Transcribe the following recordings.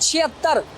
76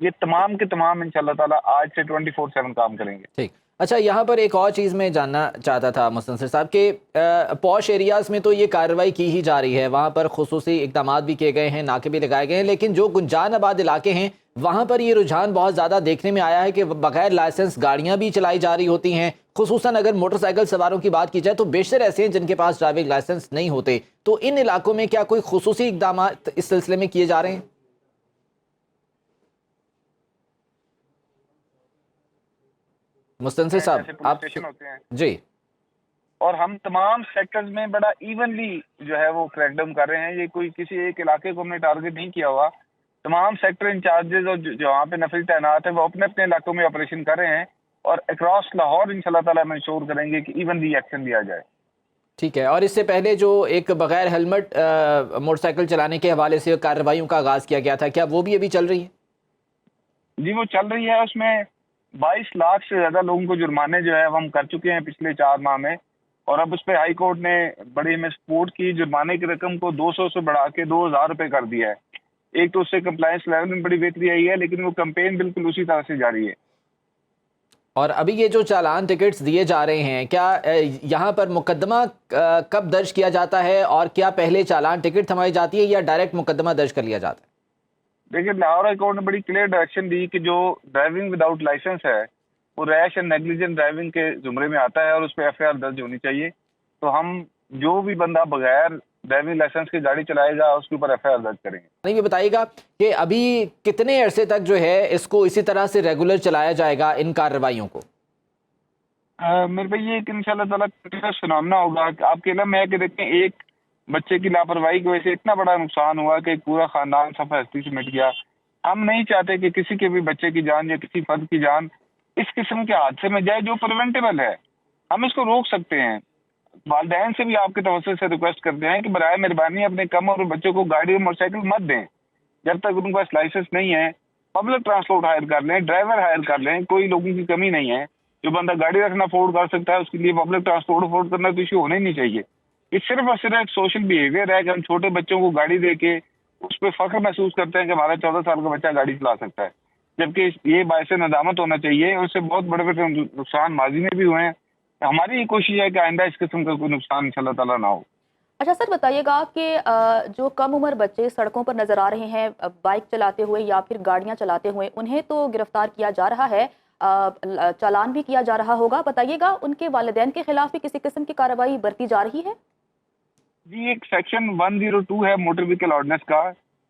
یہ تمام کے تمام انشاءاللہ تعالیٰ آج سے 24/7 کام کریں گے. ٹھیک. اچھا, یہاں پر ایک اور چیز میں جاننا چاہتا تھا مستنصر صاحب کہ پوش ایریاز میں تو یہ کارروائی کی ہی جا رہی ہے, وہاں پر خصوصی اقدامات بھی کیے گئے ہیں, ناکے بھی لگائے گئے ہیں, لیکن جو گنجان آباد علاقے ہیں وہاں پر یہ رجحان بہت زیادہ دیکھنے میں آیا ہے کہ بغیر لائسنس گاڑیاں بھی چلائی جا رہی ہوتی ہیں. خصوصاً اگر موٹر سائیکل سواروں کی بات کی جائے تو بیشتر ایسے ہیں جن کے پاس ڈرائیونگ لائسنس نہیں ہوتے. تو ان علاقوں میں کیا کوئی خصوصی اقدامات اس سلسلے میں کیے جا رہے ہیں؟ مستنصر صاحب آپ ہوتے ہیں جی. اور ہم تمام سیکٹرز میں بڑا ایونلی جو ہے وہ کریک ڈاؤن کر رہے ہیں. یہ کوئی کسی ایک علاقے کو ہم نے ٹارگٹ نہیں کیا ہوا. تمام سیکٹر انچارجز اور جو وہاں پہ نفری تعینات ہیں وہ اپنے اپنے علاقوں میں آپریشن کر رہے ہیں, اور اکراس لاہور انشاءاللہ تعالیٰ ہم انشور کریں گے کہ ایونلی ایکشن لیا جائے. ٹھیک ہے. اور اس سے پہلے جو ایک بغیر ہیلمٹ موٹر سائیکل چلانے کے حوالے سے کارروائیوں کا آغاز کیا گیا تھا, کیا وہ بھی ابھی چل رہی ہے؟ جی وہ چل رہی ہے. اس میں 22 لاکھ سے زیادہ لوگوں کو جرمانے جو ہے وہ ہم کر چکے ہیں پچھلے 4 ماہ میں, اور اب اس پہ ہائی کورٹ نے بڑی ہمیں سپورٹ کی. جرمانے کی رقم کو 200 سے بڑھا کے 2000 روپے کر دیا ہے. ایک تو اس سے کمپلائنس لیول میں بڑی بہتری آئی ہے, لیکن وہ کمپین بالکل اسی طرح سے جاری ہے. اور ابھی یہ جو چالان ٹکٹس دیے جا رہے ہیں, کیا یہاں پر مقدمہ کب درج کیا جاتا ہے, اور کیا پہلے چالان ٹکٹ تھمائی جاتی ہے یا ڈائریکٹ مقدمہ درج کر لیا جاتا ہے؟ دیکھیے لاہور ہائی کورٹ نے بڑی کلیئر ڈائریکشن دی کہ جو ڈرائیونگ وداؤٹ لائسنس ہے وہ ریش اینڈ نیگلیجنٹ ڈرائیونگ کے زمرے میں آتا ہے, اور اس پہ ایف آئی آر درج ہونی چاہیے. تو ہم جو بھی بندہ بغیر ڈرائیونگ لائسنس کی گاڑی چلائے گا اس کے اوپر ایف آئی آر درج کریں گے. یہ بتائیے گا کہ ابھی کتنے عرصے تک جو ہے اس کو اسی طرح سے ریگولر چلایا جائے گا ان کارروائیوں کو؟ میرے بھائی یہ ایک انشاءاللہ تعالیٰ فنامنا ہوگا. آپ کے علم ہے کہ دیکھیں ایک بچے کی لاپرواہی کی وجہ سے اتنا بڑا نقصان ہوا کہ ایک پورا خاندان صفحہ ہستی سے مٹ گیا. ہم نہیں چاہتے کہ کسی کے بھی بچے کی جان یا کسی فرد کی جان اس قسم کے حادثے میں جائے جو پریونٹیبل ہے. ہم اس کو روک سکتے ہیں. والدین سے بھی آپ کے توسط سے ریکویسٹ کرتے ہیں کہ برائے مہربانی اپنے کم عمر بچوں کو گاڑی اور موٹر سائیکل مت دیں جب تک ان کے پاس لائسنس نہیں ہے. پبلک ٹرانسپورٹ ہائر کر لیں, ڈرائیور ہائر کر لیں, کوئی لوگوں کی کمی نہیں ہے. جو بندہ گاڑی رکھنا افورڈ کر سکتا ہے اس کے لیے پبلک ٹرانسپورٹ افورڈ کرنا تو ایشو ہونا ہی نہیں چاہیے. یہ صرف اور صرف ایک سوشل بیہیویئر ہے کہ ہم چھوٹے بچوں کو گاڑی دے کے اس پہ فخر محسوس کرتے ہیں کہ ہمارا 14 سال کا بچہ گاڑی چلا سکتا ہے, جبکہ یہ باعث ندامت ہونا چاہیے. اور اس سے بہت بڑے بڑے نقصان ماضی میں بھی ہوئے ہیں. ہماری یہ کوشش ہے کہ آئندہ اس قسم کا کوئی نقصان انشاءاللہ تعالیٰ نہ ہو. اچھا سر, بتائیے گا کہ جو کم عمر بچے سڑکوں پر نظر آ رہے ہیں بائک چلاتے ہوئے یا پھر گاڑیاں چلاتے ہوئے, انہیں تو گرفتار کیا جا رہا ہے, چالان بھی کیا جا رہا ہوگا. بتائیے گا ان کے والدین کے خلاف بھی کسی قسم کی کارروائی برتی جا رہی ہے؟ جی ایک سیکشن 102 ہے موٹر وہیکل آرڈیننس کا,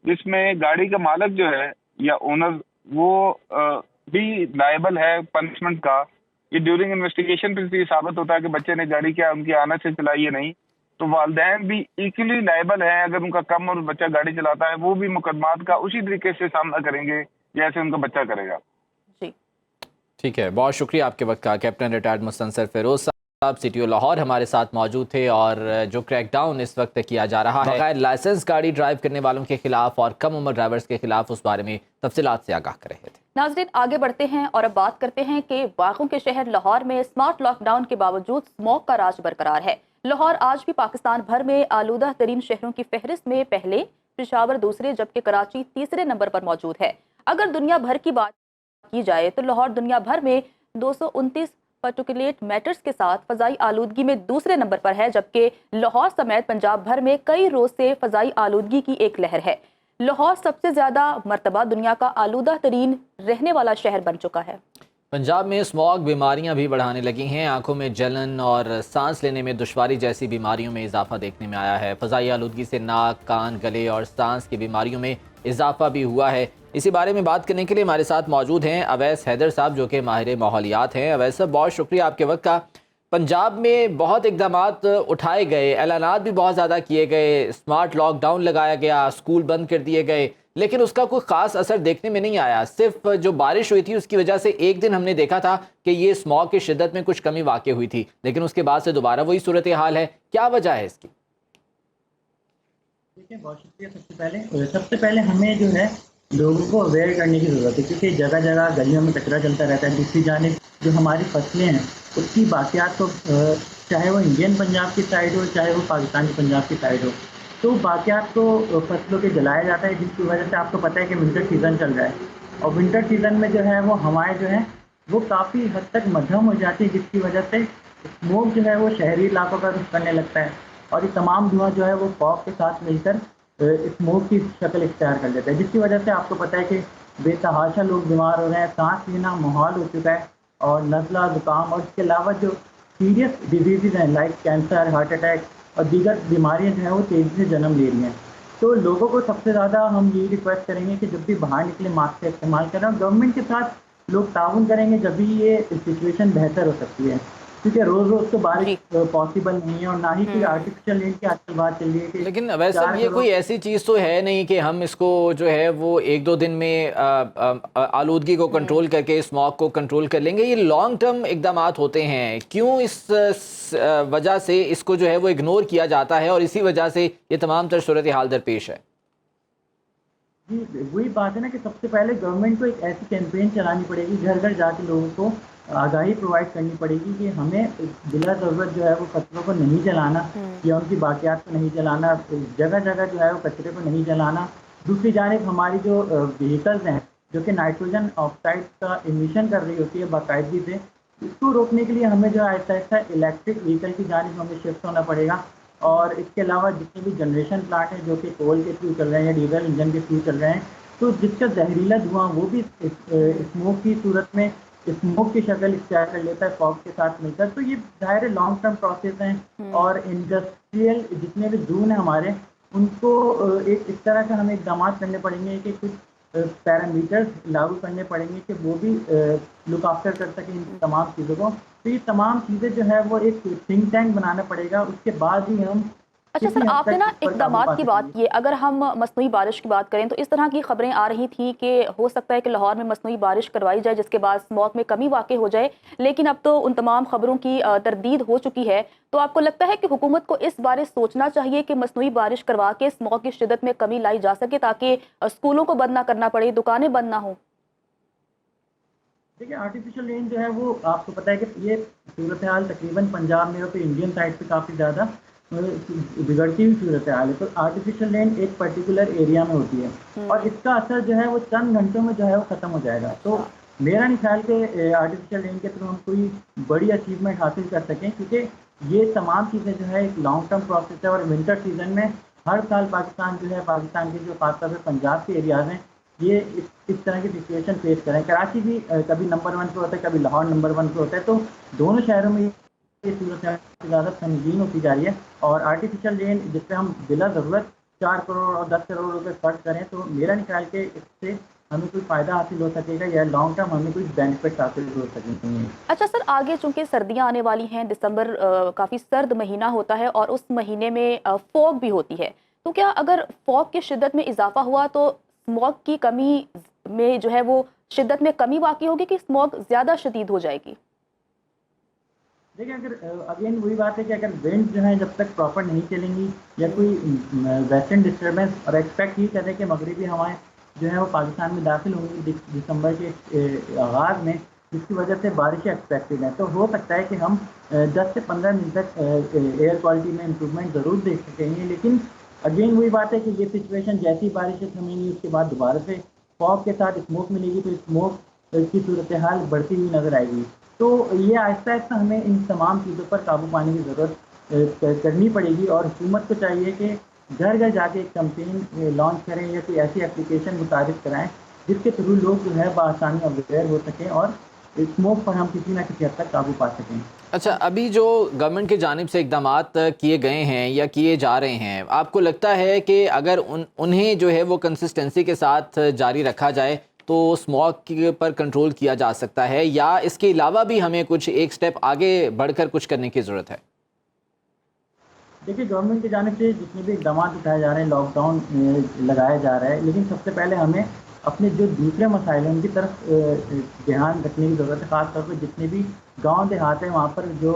جس میں گاڑی کا مالک جو ہے یا اونر وہ بھی لائبل ہے پنشمنٹ کا. یہ ڈیورنگ انویسٹیگیشن پہ یہ ثابت ہوتا ہے کہ بچے نے گاڑی کیا ان کی آنت سے چلائی ہے نہیں, تو والدین بھی ایکولی لائبل ہیں. اگر ان کا کم اور بچہ گاڑی چلاتا ہے وہ بھی مقدمات کا اسی طریقے سے سامنا کریں گے جیسے ان کا بچہ کرے گا. جی ٹھیک ہے, بہت شکریہ آپ کے وقت کا. کیپٹن ریٹائرڈ مستنصر فیروز صاحب سی ٹی او لاہور ہمارے ساتھ موجود تھے, اور جو کریک ڈاؤن اس وقت کیا جا رہا ہے بغیر لائسنس گاڑی ڈرائیو کرنے والوں کے خلاف اور کم عمر ڈرائیورز کے خلاف, اس بارے میں تفصیلات سے آگاہ کر رہے تھے. ناظرین آگے بڑھتے ہیں اور اب بات کرتے ہیں کہ باغوں کے شہر لاہور میں اسمارٹ لاک ڈاؤن کے باوجود اسموگ کا راج برقرار ہے. لاہور آج بھی پاکستان بھر میں آلودہ ترین شہروں کی فہرست میں پہلے, پشاور دوسرے, جبکہ کراچی تیسرے نمبر پر موجود ہے. اگر دنیا بھر کی بات کی جائے تو لاہور دنیا بھر میں 229 پارٹیکولیٹ میٹرز کے ساتھ فضائی آلودگی میں دوسرے نمبر پر ہے, جبکہ لاہور سمیت پنجاب بھر میں کئی روز سے فضائی آلودگی کی ایک لہر ہے. لاہور سب سے زیادہ مرتبہ دنیا کا آلودہ ترین رہنے والا شہر بن چکا ہے. پنجاب میں اسموگ بیماریاں بھی بڑھانے لگی ہیں. آنکھوں میں جلن اور سانس لینے میں دشواری جیسی بیماریوں میں اضافہ دیکھنے میں آیا ہے. فضائی آلودگی سے ناک, کان, گلے اور سانس کی بیماریوں میں اضافہ بھی ہوا ہے. اسی بارے میں بات کرنے کے لیے ہمارے ساتھ موجود ہیں اویس حیدر صاحب, جو کہ ماہر ماحولیات ہیں. اویس صاحب بہت شکریہ آپ کے وقت کا. پنجاب میں بہت اقدامات اٹھائے گئے, اعلانات بھی بہت زیادہ کیے گئے, اسمارٹ لاک ڈاؤن لگایا گیا, اسکول بند کر دیے گئے, لیکن اس کا کوئی خاص اثر دیکھنے میں نہیں آیا. صرف جو بارش ہوئی تھی اس کی وجہ سے ایک دن ہم نے دیکھا تھا کہ یہ اسموگ کی شدت میں کچھ کمی واقع ہوئی تھی, لیکن اس کے بعد سے دوبارہ وہی صورتحال ہے. کیا وجہ ہے اس کی؟ دیکھیں بہت شکریہ. سب سے پہلے ہمیں جو ہے لوگوں کو اویئر کرنے کی ضرورت ہے, کیونکہ جگہ جگہ گلیوں میں کچرا چلتا رہتا ہے. دوسری جانب جو ہماری فصلیں ہیں اس کی باقیات تو چاہے وہ انڈین پنجاب کی سائڈ ہو چاہے وہ پاکستان کی پنجاب کی سائڈ ہو, تو باقیات کو فصلوں کے جلایا جاتا ہے, جس کی وجہ سے آپ کو پتہ ہے کہ ونٹر سیزن چل رہا ہے. اور ونٹر سیزن میں جو ہے وہ ہوائیں جو ہیں وہ کافی حد تک مدھم ہو جاتی ہے، جس کی وجہ سے اسموک جو ہے وہ شہری علاقوں کا رخ کرنے لگتا ہے، اور یہ تمام دھواں جو ہے وہ فاگ کے ساتھ مل کر اسموک کی شکل اختیار کر لیتا ہے، جس کی وجہ سے آپ کو پتہ ہے کہ بے تحاشا لوگ بیمار ہو رہے ہیں، سانس لینا محال ہو چکا ہے، اور نزلہ زکام اور اس کے علاوہ جو سیریس ڈیزیزز ہیں لائک کینسر، ہارٹ اٹیک اور دیگر بیماریاں جو ہیں وہ تیزی سے جنم لے رہی ہیں۔ تو لوگوں کو سب سے زیادہ ہم یہی ریکویسٹ کریں گے کہ جب بھی باہر نکلیں ماسک کا استعمال کریں، اور گورنمنٹ کے ساتھ لوگ تعاون کریں گے جب بھی یہ سچویشن بہتر ہو سکتی ہے، کیونکہ روز روز تو بارش پاسبل نہیں ہے، اور نہ ہی کوئی آرٹیفیشل رین کی آج کل بات چل رہی ہے کہ لیکن ویسے یہ کوئی ایسی چیز تو ہے نہیں کہ ہم اس کو جو ہے وہ ایک دو دن میں آلودگی کو کنٹرول کر کے اسموگ کو کنٹرول کر لیں گے، یہ لانگ ٹرم اقدامات ہوتے ہیں، کیوں اس وجہ سے اس کو جو ہے وہ اگنور کیا جاتا ہے اور اسی وجہ سے یہ تمام تر صورتحال درپیش ہے؟ جی وہی بات ہے نا کہ سب سے پہلے گورنمنٹ کو ایک ایسی کیمپین چلانی پڑے گی، گھر گھر جا کے لوگوں کو آگاہی پرووائڈ کرنی پڑے گی کہ ہمیں بلا ضرورت جو ہے وہ کچروں کو نہیں جلانا یا ان کی باقیات کو نہیں جلانا، جگہ جگہ جو ہے وہ کچرے کو نہیں جلانا۔ دوسری جانب ہماری جو وہیکلز ہیں جو کہ نائٹروجن آکسائڈ کا ایمیشن کر رہی ہوتی ہے باقاعدگی سے، اس کو روکنے کے لیے ہمیں جو آہستہ آہستہ الیکٹرک وہیکل کی جانب ہمیں شفٹ ہونا پڑے گا، اور اس کے علاوہ جتنے بھی جنریشن پلانٹ ہیں جو کہ کول کے تھرو چل رہے ہیں یا ڈیزل انجن کے تھرو چل رہے ہیں، تو جس کا زہریلا دھواں وہ بھی اسموک کی صورت میں اسموک کی شکل اختیار کر لیتا ہے فاگ کے ساتھ مل کر۔ تو یہ ظاہر لانگ ٹرم پروسیس ہیں، اور انڈسٹریل جتنے بھی زون ہیں ہمارے، ان کو ایک اس طرح کا ہمیں اقدامات کرنے پڑیں گے کہ کچھ پیرامیٹرز لاگو کرنے پڑیں گے کہ وہ بھی لک آفٹر کر سکیں ان تمام چیزوں کو۔ تو یہ تمام چیزیں جو ہے وہ ایک تھنک ٹینک بنانا پڑے گا، اس کے بعد ہی ہم اچھا سر، آپ نے نا اقدامات کی بات کی، اگر ہم مصنوعی بارش کی بات کریں تو اس طرح کی خبریں آ رہی تھیں کہ ہو سکتا ہے کہ لاہور میں مصنوعی بارش کروائی جائے جس کے بعد اسموگ میں کمی واقع ہو جائے، لیکن اب تو ان تمام خبروں کی تردید ہو چکی ہے۔ تو آپ کو لگتا ہے کہ حکومت کو اس بارے سوچنا چاہیے کہ مصنوعی بارش کروا کے اسموگ کی شدت میں کمی لائی جا سکے تاکہ اسکولوں کو بند نہ کرنا پڑے، دکانیں بند نہ ہوں؟ دیکھیے آرٹیفیشل رین جو ہے وہ آپ کو پتہ ہے کہ یہ صورتحال تقریباً پنجاب میں اور پھر انڈین سائڈ پہ کافی زیادہ بگڑتی ہوئی صورتحال ہے، تو آرٹیفیشل رین ایک پرٹیکولر ایریا میں ہوتی ہے اور اس کا اثر جو ہے وہ چند گھنٹوں میں جو ہے وہ ختم ہو جائے گا۔ تو میرا نہیں خیال کہ آرٹیفیشل رین کے تھرو ہم کوئی بڑی اچیومنٹ حاصل کر سکیں، کیونکہ یہ تمام چیزیں جو ہے ایک لانگ ٹرم پروسیس ہے، اور ونٹر سیزن میں ہر سال پاکستان جو ہے، پاکستان کے جو خاص طور پہ پنجاب کے ایریاز ہیں، یہ اس طرح کی سچویشن فیس کریں۔ کراچی بھی کبھی نمبر 1 پہ ہوتا ہے، کبھی لاہور نمبر 1 پہ ہوتا ہے، تو دونوں شہروں میں یہ صورت زیادہ سنگین ہوتی جا رہی ہے، اور آرٹیفیشل رین جس پہ ہم بلا ضرورت 4 کروڑ اور 10 کروڑ روپے خرچ کریں، تو میرا نہیں خیال کہ اس سے ہمیں کوئی فائدہ حاصل ہو سکے گا یا لانگ ٹرم ہمیں کوئی بینیفٹ حاصل ہو سکیں گے۔ اچھا سر، آگے چونکہ سردیاں آنے والی ہیں، دسمبر کافی سرد مہینہ ہوتا ہے اور اس مہینے میں فوگ بھی ہوتی ہے، تو کیا اگر فوگ کی شدت میں اضافہ ہوا تو اسموگ کی کمی میں جو ہے وہ شدت میں کمی واقع ہوگی کہ اسموگ زیادہ شدید ہو جائے گی؟ دیکھیں اگر اگین وہی بات ہے کہ اگر ونڈ جو ہے جب تک پراپر نہیں چلیں گی یا کوئی ویسٹرن ڈسٹربینس، اور ایکسپیکٹ یہ کریں کہ مغربی ہوائیں جو ہے وہ پاکستان میں داخل ہوں گی دسمبر کے آغاز میں، جس کی وجہ سے بارشیں ایکسپیکٹڈ ہیں، تو ہو سکتا ہے کہ ہم 10 سے 15 دن تک ایئر کوالٹی میں امپروومنٹ ضرور دیکھ سکیں گے، لیکن اگین وہی بات ہے کہ یہ سچویشن جیسی بارشیں تھمیں گی اس کے بعد دوبارہ سے فوگ کے ساتھ اسموک ملے گی، تو اسموک کی صورتحال بڑھتی ہوئی نظر آئے گی۔ تو یہ آہستہ آہستہ ہمیں ان تمام چیزوں پر قابو پانے کی ضرورت کرنی پڑے گی، اور حکومت کو چاہیے کہ گھر گھر جا کے ایک کمپین لانچ کریں یا کوئی ایسی اپلیکیشن متعارف کرائیں جس کے تھرو لوگ جو ہے بآسانی اویئر ہو سکیں اور اسموک پر ہم کسی نہ کسی حد تک قابو پا سکیں۔ اچھا، ابھی جو گورنمنٹ کی جانب سے اقدامات کیے گئے ہیں یا کیے جا رہے ہیں، آپ کو لگتا ہے کہ اگر انہیں جو ہے وہ کنسسٹنسی کے ساتھ جاری رکھا جائے تو اسموگ پر کنٹرول کیا جا سکتا ہے، یا اس کے علاوہ بھی ہمیں کچھ ایک سٹیپ آگے بڑھ کر کچھ کرنے کی ضرورت ہے؟ دیکھیے گورنمنٹ کی جانب سے جتنے بھی اقدامات اٹھائے جا رہے ہیں، لاک ڈاؤن لگایا جا رہا ہے، لیکن سب سے پہلے ہمیں اپنے جو دوسرے مسائل ہیں ان کی طرف دھیان رکھنے کی ضرورت ہے، خاص طور پہ جتنے بھی گاؤں دیہات ہیں وہاں پر جو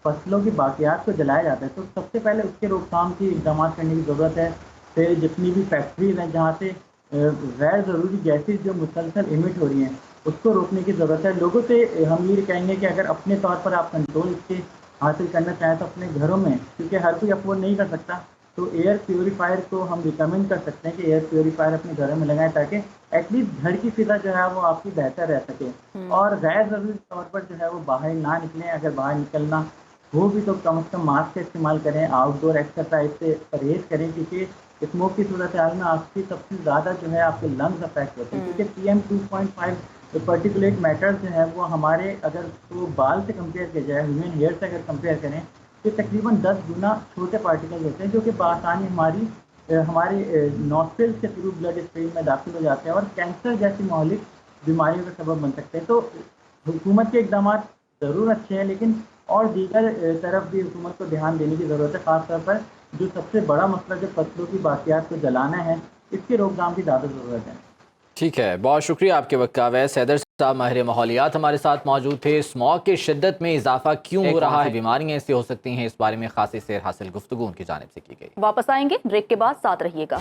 فصلوں کی باقیات کو جلایا جاتا ہے، تو سب سے پہلے اس کے روک تھام کی اقدامات کرنے کی ضرورت ہے۔ پھر جتنی بھی فیکٹریز ہیں جہاں سے غیر ضروری گیسز جو مسلسل ایمٹ ہو رہی ہیں اس کو روکنے کی ضرورت ہے۔ لوگوں سے ہم یہ کہیں گے کہ اگر اپنے طور پر آپ کنٹرول اس کے حاصل کرنا چاہیں تو اپنے گھروں میں، کیونکہ ہر کوئی افورڈ نہیں کر سکتا، تو ایئر پیوریفائر کو ہم ریکمینڈ کر سکتے ہیں کہ ایئر پیوریفائر اپنے گھروں میں لگائیں تاکہ ایٹ لیسٹ گھر کی فضا جو ہے وہ آپ کی بہتر رہ سکے، اور غیر ضروری طور پر جو ہے وہ باہر نہ نکلیں، اگر باہر نکلنا ہو بھی تو کم از کم ماسک کا استعمال کریں، آؤٹ ڈور ایکسرسائز سے پرہیز کریں، کیونکہ اسموک کی صورتحال میں آپ کی سب سے زیادہ جو ہے آپ کے لنگز افیکٹ ہوتے ہیں، کیونکہ PM2.5 پرٹیکولیٹ میٹر جو ہے وہ ہمارے اگر تو بال سے کمپیئر کیا جائے، ہیومن ہیئر سے اگر کمپیئر کریں تو تقریباً 10 گنا چھوٹے پارٹیکل ہوتے ہیں جو کہ بآسانی ہمارے نوسٹرل کے تھرو بلڈ اسٹریم میں داخل ہو جاتے ہیں اور کینسر جیسی مہلک بیماریوں کا سبب بن سکتے ہیں۔ تو حکومت کے اقدامات ضرور اچھے ہیں، لیکن اور دیگر طرف بھی حکومت کو دھیان دینے کی ضرورت ہے، خاص طور پر جو سب سے بڑا مسئلہ جو فصلوں کی باقیات کو جلانا ہے، اس کی روک تھام کی زیادہ ضرورت ہے۔ ٹھیک ہے، بہت شکریہ آپ کے وقت کا۔ ویس حیدر صاحب ماہر ماحولیات ہمارے ساتھ موجود تھے۔ اسموگ کی شدت میں اضافہ کیوں ہو رہا ہے، بیماریاں اس سے ہو سکتی ہیں، اس بارے میں خاصی سیر حاصل گفتگو ان کی جانب سے کی گئی۔ واپس آئیں گے بریک کے بعد، ساتھ رہیے گا۔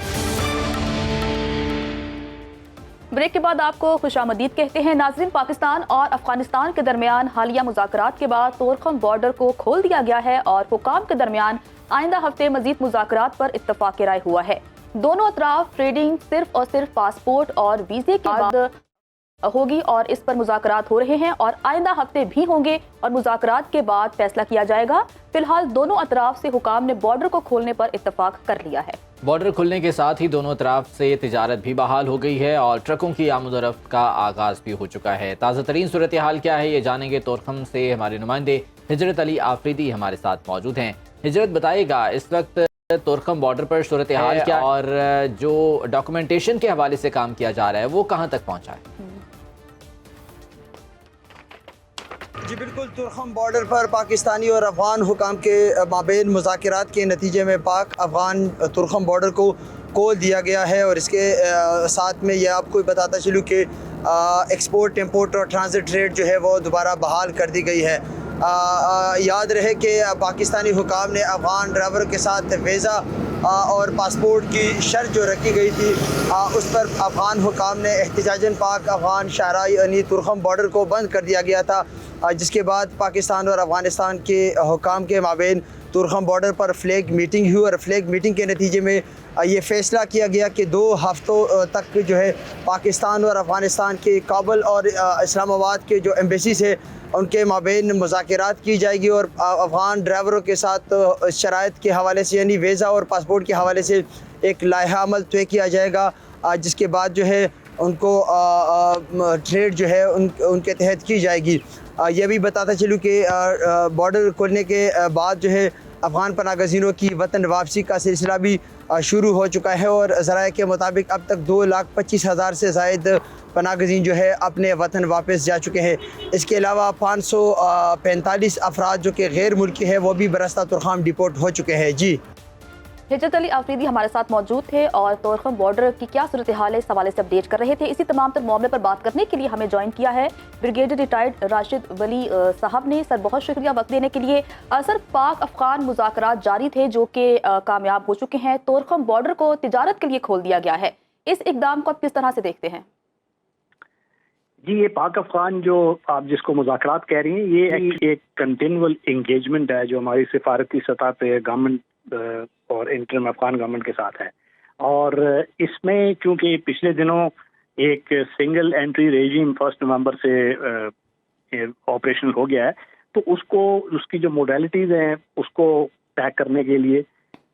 بریک کے بعد آپ کو خوش آمدید کہتے ہیں۔ ناظرین، پاکستان اور افغانستان کے درمیان حالیہ مذاکرات کے بعد طورخم بارڈر کو کھول دیا گیا ہے اور حکام کے درمیان آئندہ ہفتے مزید مذاکرات پر اتفاق رائے ہوا ہے۔ دونوں اطراف ٹریڈنگ صرف اور صرف پاسپورٹ اور ویزے کے بعد ہوگی اور اس پر مذاکرات ہو رہے ہیں اور آئندہ ہفتے بھی ہوں گے اور مذاکرات کے بعد فیصلہ کیا جائے گا۔ فی الحال دونوں اطراف سے حکام نے بارڈر کو کھولنے پر اتفاق کر لیا ہے۔ بارڈر کھلنے کے ساتھ ہی دونوں اطراف سے تجارت بھی بحال ہو گئی ہے اور ٹرکوں کی آمد و رفت کا آغاز بھی ہو چکا ہے۔ تازہ ترین صورتحال کیا ہے، یہ جانیں گے طورخم سے ہمارے نمائندے ہجرت علی آفریدی ہمارے ساتھ موجود ہیں۔ ہجرت، بتائیے گا اس وقت طورخم بارڈر پر صورتحال کیا اور جو ڈاکومنٹیشن کے حوالے سے کام کیا جا رہا ہے وہ کہاں تک پہنچا ہے؟ جی بالکل، طورخم بارڈر پر پاکستانی اور افغان حکام کے مابین مذاکرات کے نتیجے میں پاک افغان طورخم بارڈر کو کھول دیا گیا ہے اور اس کے ساتھ میں یہ آپ کو بتاتا چلوں کہ ایکسپورٹ امپورٹ اور ٹرانزٹ ٹریڈ جو ہے وہ دوبارہ بحال کر دی گئی ہے۔ یاد رہے کہ پاکستانی حکام نے افغان ڈرائیور کے ساتھ ویزا اور پاسپورٹ کی شرط جو رکھی گئی تھی اس پر افغان حکام نے احتجاجاً پاک افغان شاہراہ یعنی طورخم بارڈر کو بند کر دیا گیا تھا، جس کے بعد پاکستان اور افغانستان کے حکام کے مابین طورخم بارڈر پر فلیگ میٹنگ ہوئی اور فلیگ میٹنگ کے نتیجے میں یہ فیصلہ کیا گیا کہ 2 ہفتوں تک جو ہے پاکستان اور افغانستان کے کابل اور اسلام آباد کے جو ایمبیسیز ہیں ان کے مابین مذاکرات کی جائے گی اور افغان ڈرائیوروں کے ساتھ شرائط کے حوالے سے یعنی ویزا اور پاسپورٹ کے حوالے سے ایک لائحہ عمل طے کیا جائے گا، جس کے بعد جو ہے ان کو ٹریڈ جو ہے ان کے تحت کی جائے گی۔ یہ بھی بتاتا چلوں کہ بارڈر کھولنے کے بعد جو ہے افغان پناہ گزینوں کی وطن واپسی کا سلسلہ بھی شروع ہو چکا ہے اور ذرائع کے مطابق اب تک 2,25,000 سے زائد پناہ گزین جو ہے اپنے وطن واپس جا چکے ہیں۔ اس کے علاوہ 545 افراد جو کہ غیر ملکی ہیں وہ بھی برستہ طورخم ڈپورٹ ہو چکے ہیں۔ جی ہجرت علی آفریدی ہمارے ساتھ موجود تھے اور طورخم بارڈر کی کیا صورتحال ہے اس حوالے سے اپڈیٹ کر رہے تھے۔ اسی تمام تر معاملے پر بات کرنے کے لیے ہمیں جوائن کیا ہے بریگیڈیئر ریٹائرڈ راشد ولی صاحب نے۔ سر بہت شکریہ وقت دینے کے لیے۔ سر، پاک افغان مذاکرات جاری تھے جو کہ کامیاب ہو چکے ہیں، طورخم بارڈر کو تجارت کے لیے کھول دیا گیا ہے، اس اقدام کو آپ کس طرح سے دیکھتے ہیں؟ جی، یہ پاک افغان جو آپ جس کو مذاکرات کہہ رہی ہیں، یہ ایک کنٹینیول انگیجمنٹ ہے جو ہماری سفارتی سطح پہ گورنمنٹ اور انٹرم افغان گورنمنٹ کے ساتھ ہے، اور اس میں چونکہ پچھلے دنوں ایک سنگل انٹری ریجیم 1 نومبر سے آپریشنل ہو گیا ہے، تو اس کی جو موڈیلٹیز ہیں اس کو طے کرنے کے لیے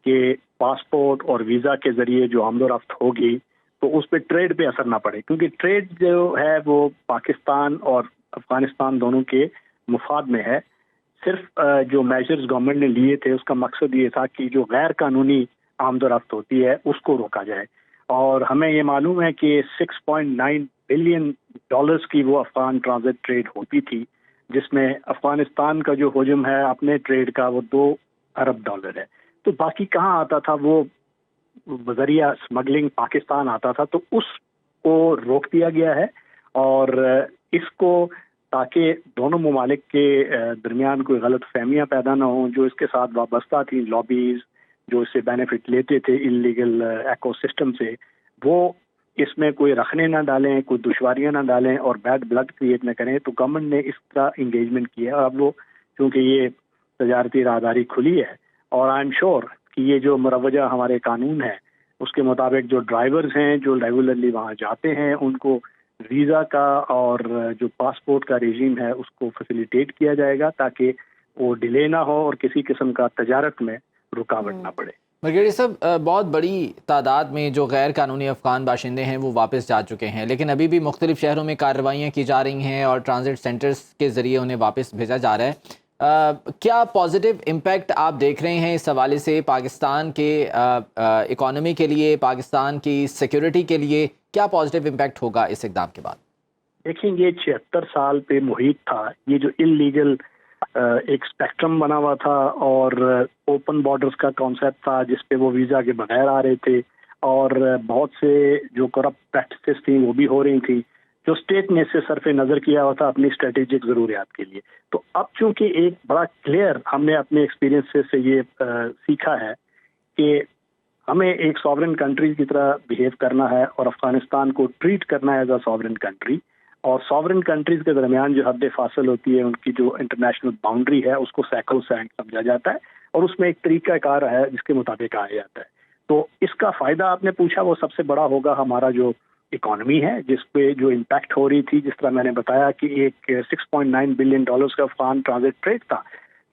کہ پاسپورٹ اور ویزا کے ذریعے جو آمد و رفت ہوگی تو اس پہ ٹریڈ پہ اثر نہ پڑے، کیونکہ ٹریڈ جو ہے وہ پاکستان اور افغانستان دونوں کے مفاد میں ہے۔ صرف جو میجرز گورنمنٹ نے لیے تھے اس کا مقصد یہ تھا کہ جو غیر قانونی آمد و رفت ہوتی ہے اس کو روکا جائے، اور ہمیں یہ معلوم ہے کہ $6.9 بلین کی وہ افغان ٹرانزٹ ٹریڈ ہوتی تھی، جس میں افغانستان کا جو حجم ہے اپنے ٹریڈ کا وہ $2 ارب ہے، تو باقی کہاں آتا تھا، وہ ذریعہ اسمگلنگ پاکستان آتا تھا، تو اس کو روک دیا گیا ہے، اور اس کو تاکہ دونوں ممالک کے درمیان کوئی غلط فہمیاں پیدا نہ ہوں، جو اس کے ساتھ وابستہ تھیں لابیز جو اس سے بینیفٹ لیتے تھے انلیگل ایکو سسٹم سے، وہ اس میں کوئی رکھنے نہ ڈالیں، کوئی دشواریاں نہ ڈالیں اور بیڈ بلڈ کریٹ نہ کریں، تو گورنمنٹ نے اس طرح انگیجمنٹ کیا ہے۔ اور اب وہ چونکہ یہ تجارتی راہداری کھلی ہے، اور آئی ایم شیور کہ یہ جو مروجہ ہمارے قانون ہے اس کے مطابق جو ڈرائیورز ہیں جو ریگولرلی وہاں جاتے ہیں ان کو ویزا کا اور جو پاسپورٹ کا ریجیم ہے اس کو فیسیلیٹیٹ کیا جائے گا تاکہ وہ ڈیلے نہ ہو اور کسی قسم کا تجارت میں رکاوٹ نہ پڑے۔ برگیڈیئر صاحب، بہت بڑی تعداد میں جو غیر قانونی افغان باشندے ہیں وہ واپس جا چکے ہیں، لیکن ابھی بھی مختلف شہروں میں کارروائیاں کی جا رہی ہیں اور ٹرانزٹ سینٹرز کے ذریعے انہیں واپس بھیجا جا رہا ہے۔ کیا پازیٹیو امپیکٹ آپ دیکھ رہے ہیں اس حوالے سے پاکستان کے اکانومی کے لیے، پاکستان کی سیکیورٹی کے لیے کیا پازیٹیو امپیکٹ ہوگا اس اقدام کے بعد؟ دیکھیں، یہ 76 سال پہ محیط تھا، یہ جو انلیگل ایک اسپیکٹرم بنا ہوا تھا اور اوپن بارڈرز کا کانسیپٹ تھا جس پہ وہ ویزا کے بغیر آ رہے تھے اور بہت سے جو کرپٹ پریکٹسز تھیں وہ بھی ہو رہی تھیں، جو اسٹیٹ نے اس سے صرف نظر کیا ہوا تھا اپنی اسٹریٹجک ضروریات کے لیے۔ تو اب چونکہ ایک بڑا کلیئر ہم نے اپنے ایکسپیرینس سے یہ سیکھا ہے کہ ہمیں ایک ساورن کنٹری کی طرح بہیو کرنا ہے اور افغانستان کو ٹریٹ کرنا ہے ایز اے ساورن کنٹری، اور ساورن کنٹریز کے درمیان جو حد فاصل ہوتی ہے ان کی جو انٹرنیشنل باؤنڈری ہے اس کو سیکرو سینٹ سمجھا جاتا ہے اور اس میں ایک طریقہ کار ہے جس کے مطابق آیا جاتا ہے۔ تو اس کا فائدہ آپ نے پوچھا وہ سب سے بڑا ہوگا ہمارا جو اکانومی ہے جس پہ جو امپیکٹ ہو رہی تھی، جس طرح میں نے بتایا کہ ایک $6.9 بلین کا افغان ٹرانزٹ ٹریڈ تھا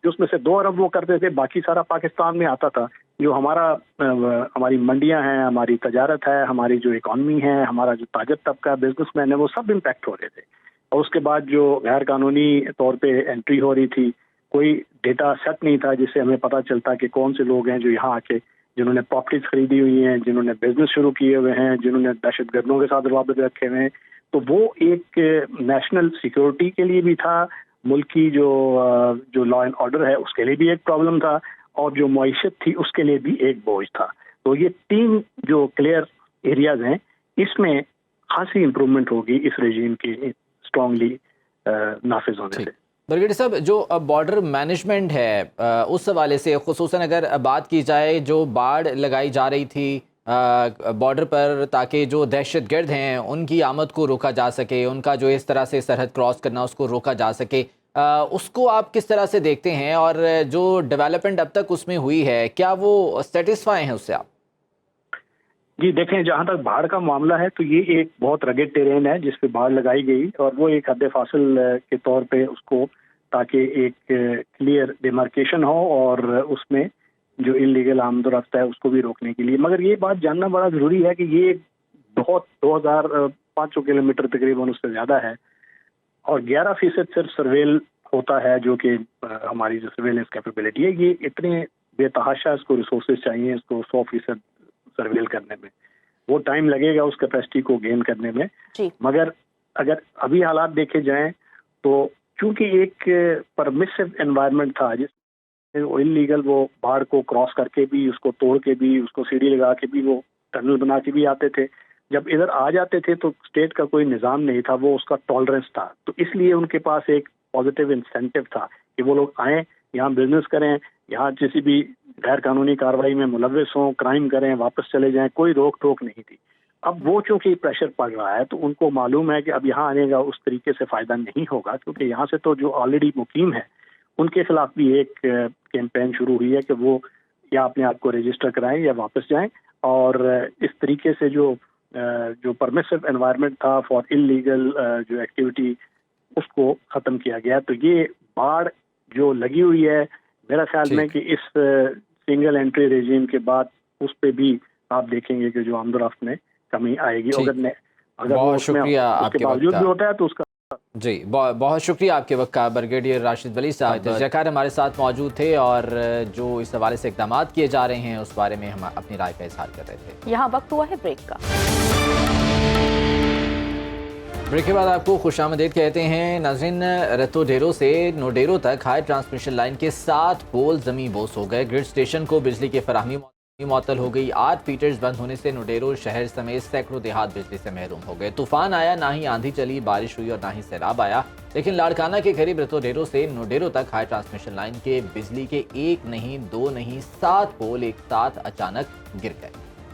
جو اس میں سے 2 ارب وہ کرتے تھے، باقی سارا پاکستان میں آتا تھا۔ جو ہماری منڈیاں ہیں، ہماری تجارت ہے، ہماری جو اکانومی ہے، ہمارا جو تاجر طبقہ بزنس مین ہے، وہ سب امپیکٹ ہو رہے تھے۔ اور اس کے بعد جو غیر قانونی طور پہ انٹری ہو رہی تھی، کوئی ڈیٹا سیٹ نہیں تھا جس سے ہمیں پتہ چلتا کہ کون سے لوگ ہیں جو یہاں آ کے جنہوں نے پراپرٹیز خریدی ہوئی ہیں، جنہوں نے بزنس شروع کیے ہوئے ہیں، جنہوں نے دہشت گردوں کے ساتھ روابط رکھے ہوئے ہیں۔ تو وہ ایک نیشنل سیکیورٹی کے لیے بھی تھا، ملک کی جو لا اینڈ آرڈر ہے اس کے لیے بھی ایک پرابلم تھا، اور جو معیشت تھی اس کے لیے بھی ایک بوجھ تھا۔ تو یہ 3 جو کلیئر ایریاز ہیں اس میں خاصی امپرومنٹ ہوگی اس رجیم کی اسٹرانگلی نافذ ہونے سے۔ برگیڈیئر صاحب، جو بارڈر مینجمنٹ ہے اس حوالے سے خصوصاً اگر بات کی جائے، جو باڑ لگائی جا رہی تھی بارڈر پر تاکہ جو دہشت گرد ہیں ان کی آمد کو روکا جا سکے، ان کا جو اس طرح سے سرحد کراس کرنا اس کو روکا جا سکے، اس کو آپ کس طرح سے دیکھتے ہیں اور جو ڈیولپمنٹ اب تک اس میں ہوئی ہے کیا وہ سیٹسفائی ہیں اس سے آپ؟ جی دیکھیں، جہاں تک باڑ کا معاملہ ہے تو یہ ایک بہت رگڈ ٹیرین ہے جس پہ باڑ لگائی گئی، اور وہ ایک حد فاصل کے طور پہ اس کو تاکہ ایک کلیئر ڈیمارکیشن ہو اور اس میں جو انلیگل آمد و رفت ہے اس کو بھی روکنے کے لیے۔ مگر یہ بات جاننا بڑا ضروری ہے کہ یہ بہت 2500 کلومیٹر تقریباً اس سے زیادہ ہے، اور 11% صرف سرویل ہوتا ہے جو کہ ہماری جو سرویلنس کیپیبلٹی ہے، یہ اتنے بے تحاشا اس کو ریسورسز چاہیے اس کو 100% سرویل کرنے میں، وہ ٹائم لگے گا اس کیپیسٹی کو گین کرنے میں۔ مگر اگر ابھی حالات دیکھے جائیں تو چونکہ ایک پرمیسو انوائرمنٹ تھا جس انلیگل وہ باڑ کو کراس کر کے بھی، اس کو توڑ کے بھی، اس کو سیڑھی لگا کے بھی، وہ ٹنل بنا کے بھی آتے تھے، جب ادھر آ جاتے تھے تو اسٹیٹ کا کوئی نظام نہیں تھا، وہ اس کا ٹالرنس تھا، تو اس لیے ان کے پاس ایک پازیٹیو انسینٹیو تھا کہ وہ لوگ آئیں، یہاں بزنس کریں، یہاں کسی بھی غیر قانونی کارروائی میں ملوث ہوں، کرائم کریں، واپس چلے جائیں، کوئی روک ٹوک نہیں تھی۔ اب وہ چونکہ پریشر پڑ رہا ہے تو ان کو معلوم ہے کہ اب یہاں آنے کا اس طریقے سے فائدہ نہیں ہوگا، کیونکہ یہاں سے تو جو آلریڈی مقیم ہے ان کے خلاف بھی ایک کیمپین شروع ہوئی ہے کہ وہ یا اپنے آپ کو رجسٹر کرائیں یا واپس جائیں، اور اس طریقے سے جو پرمیسو انوائرمنٹ تھا فار انلیگل جو ایکٹیویٹی اس کو ختم کیا گیا۔ تو یہ باڑ جو لگی ہوئی ہے میرا خیال میں کہ اس سنگل انٹری ریجیم کے بعد اس پہ بھی آپ دیکھیں گے کہ جو آمد و رفت میں کمی آئے گی، اگر بہت شکریہ آپ کے باوجود بھی ہوتا ہے تو اس کا جی بہت شکریہ آپ کے وقت کا۔ برگیڈیئر راشد ولی صاحب ذکر ہمارے ساتھ موجود تھے اور جو اس حوالے سے اقدامات کیے جا رہے ہیں اس بارے میں ہم اپنی رائے کا اظہار کر رہے تھے۔ یہاں وقت ہوا ہے بریک کا۔ بریک کے بعد آپ کو خوش آمدید کہتے ہیں۔ ناظرین، رتو ڈیرو سے نوڈیرو تک ہائی ٹرانسمیشن لائن کے 7 پول زمین بوس ہو گئے۔ گرڈ اسٹیشن کو بجلی کی فراہمی معطل ہو گئی۔ 8 فیڈرز بند ہونے سے نوڈیرو شہر سمیت سینکڑوں دیہات بجلی سے محروم ہو گئے۔ طوفان آیا، نہ ہی آندھی چلی، بارش ہوئی اور نہ ہی سیلاب آیا، لیکن لاڑکانہ کے قریب رتو ڈیرو سے نوڈیرو تک ہائی ٹرانسمیشن لائن کے بجلی کے 1 نہیں 2 نہیں 7 پول ایک ساتھ اچانک گر گئے۔